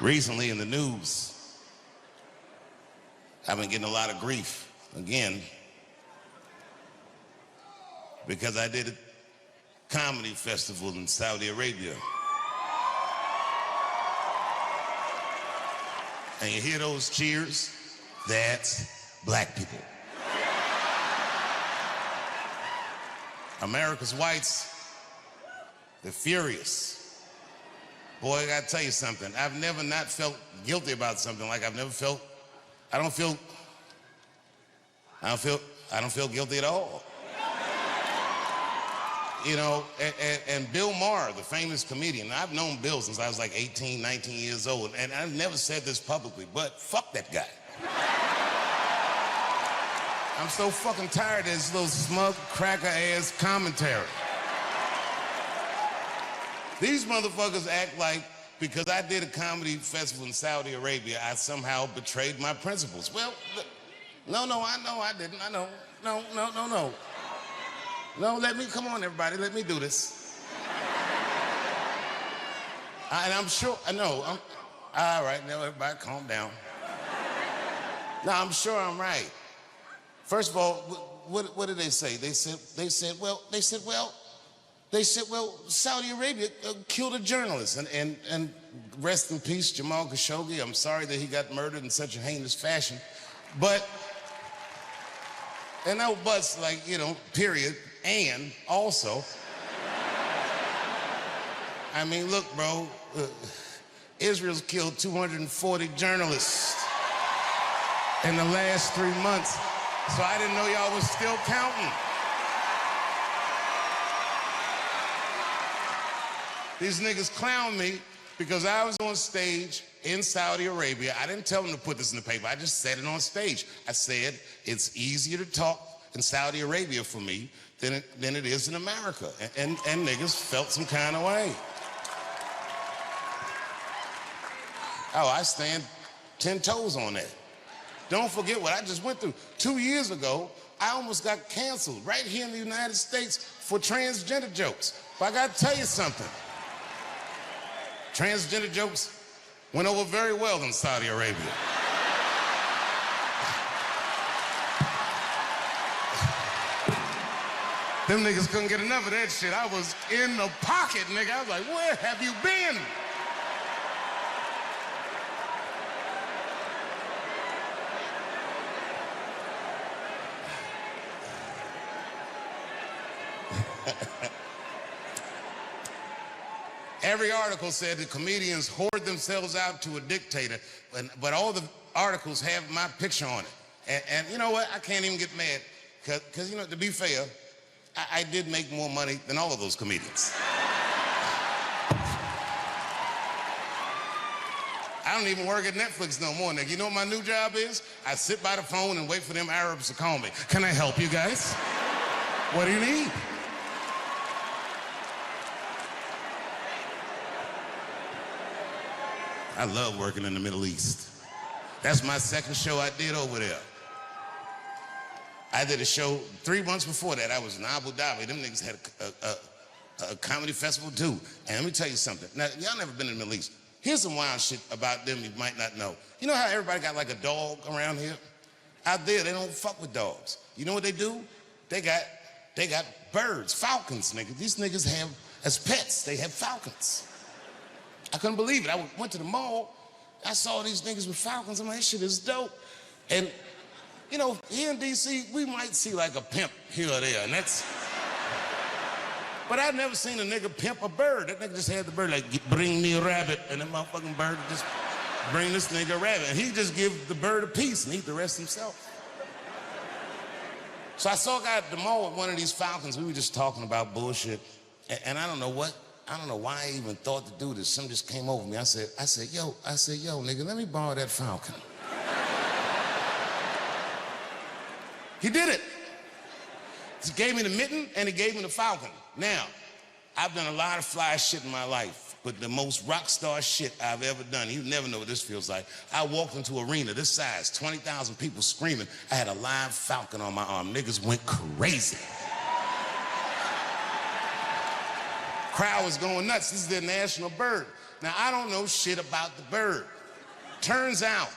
Recently in the news, I've been getting a lot of grief, again, because I did a comedy festival in Saudi Arabia. And you hear those cheers? That's black people. America's whites, they're furious. Boy, I gotta tell you something. I've never not felt guilty about something like I've never felt. I don't feel guilty at all. You know, and Bill Maher, the famous comedian, I've known Bill since I was like 18, 19 years old, and I've never said this publicly, but fuck that guy. I'm so fucking tired of this little smug, cracker-ass commentary. These motherfuckers act like because I did a comedy festival in Saudi Arabia, I somehow betrayed my principles. Well, no, I know I didn't. I know. No. No, come on, everybody, let me do this. And I'm sure, I know, all right, now everybody calm down. No, I'm sure I'm right. First of all, what did they say? They said, well, Saudi Arabia killed a journalist, and rest in peace, Jamal Khashoggi. I'm sorry that he got murdered in such a heinous fashion, but, and no buts, like, you know, period, and also, I mean, look, bro, Israel's killed 240 journalists in the last 3 months, so I didn't know y'all was still counting. These niggas clown me because I was on stage in Saudi Arabia. I didn't tell them to put this in the paper. I just said it on stage. I said, it's easier to talk in Saudi Arabia for me than it is in America. And niggas felt some kind of way. Oh, I stand 10 toes on that. Don't forget what I just went through. 2 years ago, I almost got canceled right here in the United States for transgender jokes. But I gotta tell you something. Transgender jokes went over very well in Saudi Arabia. Them niggas couldn't get enough of that shit. I was in the pocket, nigga. I was like, where have you been? Every article said the comedians hoard themselves out to a dictator, but all the articles have my picture on it. And you know what? I can't even get mad, because you know, to be fair, I did make more money than all of those comedians. I don't even work at Netflix no more, nigga. You know what my new job is? I sit by the phone and wait for them Arabs to call me. Can I help you guys? What do you need? I love working in the Middle East. That's my second show I did over there. I did a show 3 months before that. I was in Abu Dhabi. Them niggas had a comedy festival too. And let me tell you something. Now, y'all never been in the Middle East. Here's some wild shit about them you might not know. You know how everybody got like a dog around here? Out there, they don't fuck with dogs. You know what they do? They got birds, falcons, nigga. These niggas have, as pets, they have falcons. I couldn't believe it. I went to the mall. I saw these niggas with falcons. I'm like, this shit is dope. And, you know, here in D.C., we might see like a pimp here or there, and that's... But I've never seen a nigga pimp a bird. That nigga just had the bird like, bring me a rabbit, and that motherfucking bird would just bring this nigga a rabbit. And he just give the bird a piece and eat the rest himself. So I saw a guy at the mall with one of these falcons. We were just talking about bullshit, and I don't know why I even thought to do this. Something just came over me. I said, yo, nigga, let me borrow that falcon. He did it. He gave me the mitten and he gave me the falcon. Now, I've done a lot of fly shit in my life, but the most rock star shit I've ever done, you never know what this feels like. I walked into an arena this size, 20,000 people screaming. I had a live falcon on my arm. Niggas went crazy. Crowd was going nuts. This is their national bird. Now, I don't know shit about the bird. Turns out,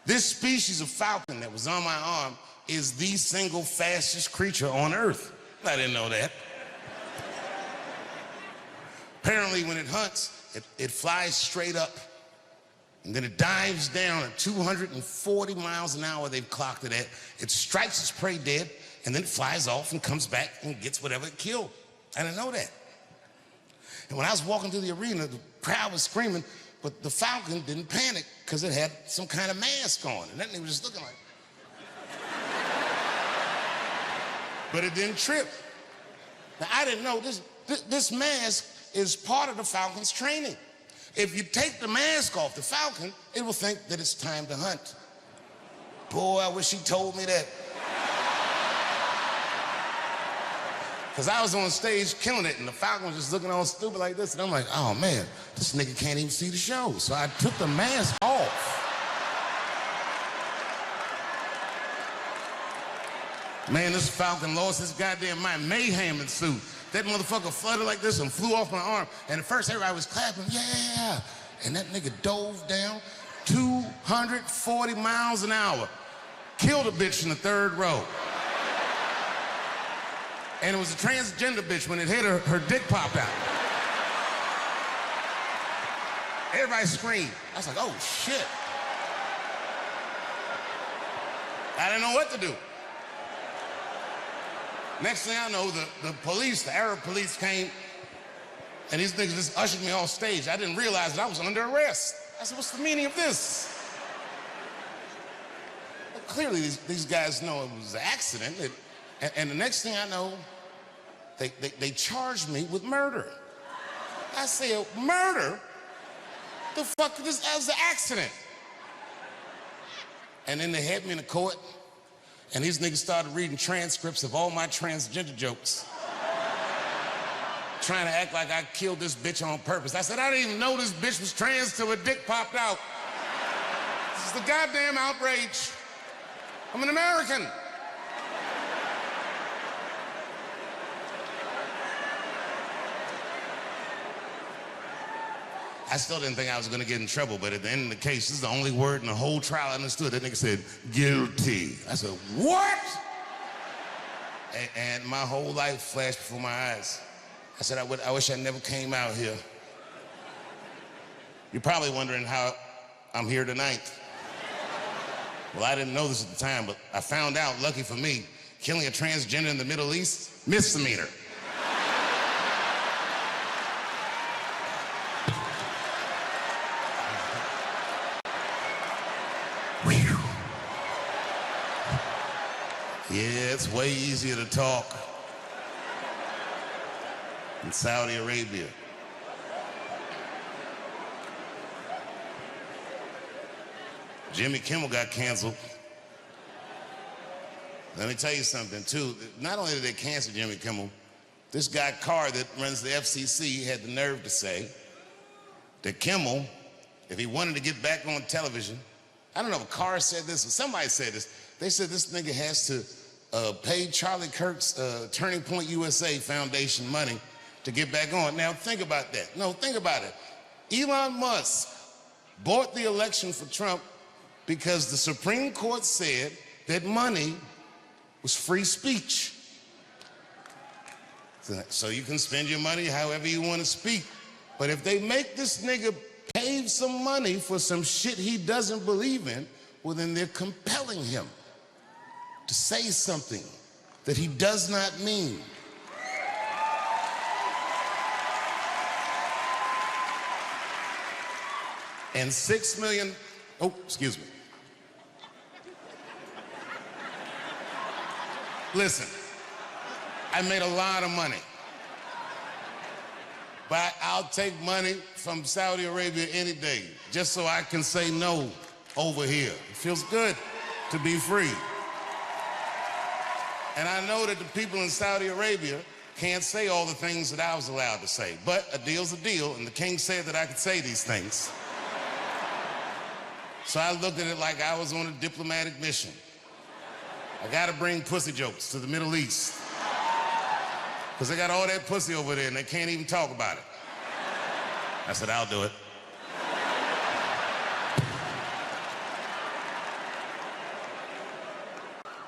this species of falcon that was on my arm is the single fastest creature on Earth. I didn't know that. Apparently, when it hunts, it flies straight up, and then it dives down at 240 miles an hour, they've clocked it at. It strikes its prey dead, and then it flies off and comes back and gets whatever it killed. I didn't know that. And when I was walking through the arena, the crowd was screaming, but the falcon didn't panic because it had some kind of mask on, and that nigga was just looking like. But it didn't trip. Now, I didn't know this mask is part of the falcon's training. If you take the mask off the falcon, it will think that it's time to hunt. Boy, I wish he told me that. Because I was on stage killing it, and the falcon was just looking all stupid like this, and I'm like, oh man, this nigga can't even see the show. So I took the mask off. Man, this falcon lost his goddamn mind. Mayhem ensued. That motherfucker fluttered like this and flew off my arm. And at first, everybody was clapping, yeah. And that nigga dove down 240 miles an hour. Killed a bitch in the third row. And it was a transgender bitch. When it hit her, her dick popped out. Everybody screamed. I was like, oh, shit. I didn't know what to do. Next thing I know, the police, the Arab police came, and these niggas just ushered me off stage. I didn't realize that I was under arrest. I said, what's the meaning of this? Well, clearly, these guys know it was an accident. And the next thing I know, they charged me with murder. I said, murder? The fuck, this was an accident. And then they had me in the court. And these niggas started reading transcripts of all my transgender jokes. Trying to act like I killed this bitch on purpose. I said, I didn't even know this bitch was trans till her dick popped out. This is the goddamn outrage. I'm an American. I still didn't think I was gonna get in trouble, but at the end of the case, this is the only word in the whole trial I understood. That nigga said, guilty. I said, what? And my whole life flashed before my eyes. I said, I wish I never came out here. You're probably wondering how I'm here tonight. Well, I didn't know this at the time, but I found out, lucky for me, killing a transgender in the Middle East, misdemeanor. Yeah, it's way easier to talk in Saudi Arabia. Jimmy Kimmel got canceled. Let me tell you something, too. Not only did they cancel Jimmy Kimmel, this guy Carr that runs the FCC had the nerve to say that Kimmel, if he wanted to get back on television, I don't know if Carr said this or somebody said this, they said this nigga has to pay Charlie Kirk's Turning Point USA Foundation money to get back on. Now, think about that. No, think about it. Elon Musk bought the election for Trump because the Supreme Court said that money was free speech. So you can spend your money however you want to speak. But if they make this nigga pay some money for some shit he doesn't believe in, well, then they're compelling him to say something that he does not mean. And 6 million, oh, excuse me. Listen, I made a lot of money, but I'll take money from Saudi Arabia any day, just so I can say no over here. It feels good to be free. And I know that the people in Saudi Arabia can't say all the things that I was allowed to say, but a deal's a deal, and the king said that I could say these things. So I looked at it like I was on a diplomatic mission. I gotta bring pussy jokes to the Middle East, because they got all that pussy over there and they can't even talk about it. I said, I'll do it.